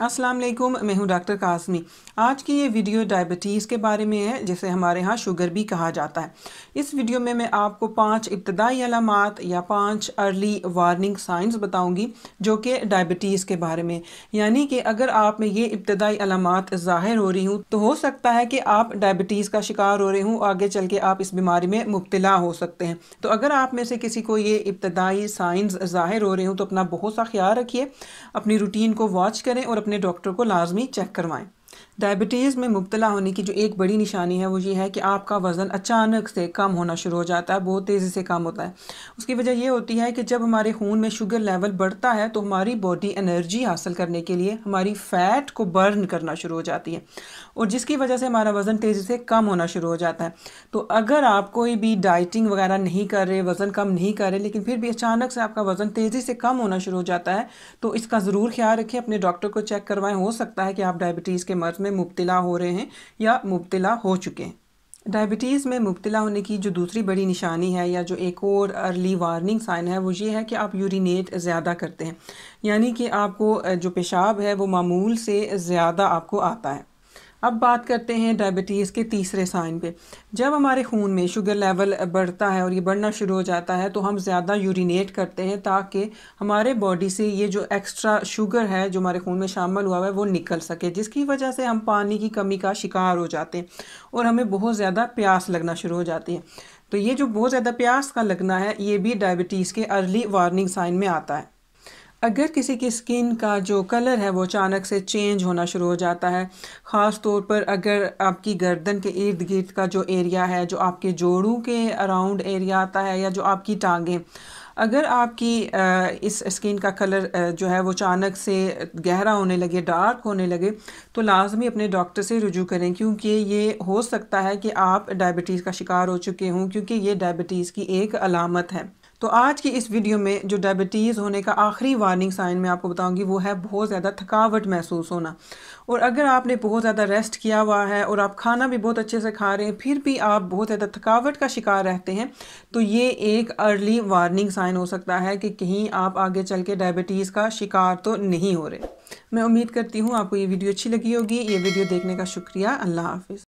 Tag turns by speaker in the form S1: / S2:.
S1: अस्सलाम वालेकुम, मैं हूं डॉक्टर कासमी। आज की ये वीडियो डायबिटीज़ के बारे में है, जिसे हमारे यहाँ शुगर भी कहा जाता है। इस वीडियो में मैं आपको 5 इब्तदाई अलामात या 5 अर्ली वार्निंग साइंस बताऊंगी जो कि डायबिटीज़ के बारे में। यानी कि अगर आप में ये इब्तदाई अलामात ज़ाहिर हो रही हूँ तो हो सकता है कि आप डायबिटीज़ का शिकार हो रहे हूँ, आगे चल के आप इस बीमारी में मुब्तला हो सकते हैं। तो अगर आप में से किसी को ये इब्तदाई साइंस ज़ाहिर हो रहे हूँ तो अपना बहुत सा ख्याल रखिए, अपनी रूटीन को वॉच करें और अपने डॉक्टर को लाजमी चेक करवाएं। डायबिटीज़ में मुब्तला होने की जो एक बड़ी निशानी है वो ये है कि आपका वज़न अचानक से कम होना शुरू हो जाता है, बहुत तेज़ी से कम होता है। उसकी वजह ये होती है कि जब हमारे खून में शुगर लेवल बढ़ता है तो हमारी बॉडी एनर्जी हासिल करने के लिए हमारी फ़ैट को बर्न करना शुरू हो जाती है, और जिसकी वजह से हमारा वज़न तेज़ी से कम होना शुरू हो जाता है। तो अगर आप कोई भी डाइटिंग वगैरह नहीं कर रहे, वज़न कम नहीं कर रहे, लेकिन फिर भी अचानक से आपका वज़न तेज़ी से कम होना शुरू हो जाता है, तो इसका ज़रूर ख्याल रखें, अपने डॉक्टर को चेक करवाएं। हो सकता है कि आप डायबिटीज़ के मर्ज़ में मुब्तला हो रहे हैं या मुब्तला हो चुके हैं। डायबिटीज़ में मुब्तला होने की जो दूसरी बड़ी निशानी है या जो एक और अर्ली वार्निंग साइन है वो ये है कि आप यूरिनेट ज़्यादा करते हैं, यानी कि आपको जो पेशाब है वो मामूल से ज़्यादा आपको आता है। अब बात करते हैं डायबिटीज़ के तीसरे साइन पे। जब हमारे खून में शुगर लेवल बढ़ता है और ये बढ़ना शुरू हो जाता है तो हम ज़्यादा यूरिनेट करते हैं ताकि हमारे बॉडी से ये जो एक्स्ट्रा शुगर है जो हमारे खून में शामिल हुआ है वो निकल सके, जिसकी वजह से हम पानी की कमी का शिकार हो जाते हैं और हमें बहुत ज़्यादा प्यास लगना शुरू हो जाती है। तो ये जो बहुत ज़्यादा प्यास का लगना है ये भी डायबिटीज़ के अर्ली वार्निंग साइन में आता है। अगर किसी की स्किन का जो कलर है वो अचानक से चेंज होना शुरू हो जाता है, ख़ास तौर पर अगर आपकी गर्दन के इर्द गिर्द का जो एरिया है, जो आपके जोड़ों के अराउंड एरिया आता है, या जो आपकी टांगें, अगर आपकी इस स्किन का कलर जो है वो अचानक से गहरा होने लगे, डार्क होने लगे, तो लाजमी अपने डॉक्टर से रुजू करें, क्योंकि ये हो सकता है कि आप डायबिटीज़ का शिकार हो चुके हों, क्योंकि ये डायबिटीज़ की एक अलामत है। तो आज की इस वीडियो में जो डायबिटीज़ होने का आखिरी वार्निंग साइन मैं आपको बताऊंगी वो है बहुत ज़्यादा थकावट महसूस होना। और अगर आपने बहुत ज़्यादा रेस्ट किया हुआ है और आप खाना भी बहुत अच्छे से खा रहे हैं फिर भी आप बहुत ज़्यादा थकावट का शिकार रहते हैं, तो ये एक अर्ली वार्निंग साइन हो सकता है कि कहीं आप आगे चल के डायबिटीज़ का शिकार तो नहीं हो रहे। मैं उम्मीद करती हूँ आपको ये वीडियो अच्छी लगी होगी। ये वीडियो देखने का शुक्रिया। अल्लाह हाफिज़।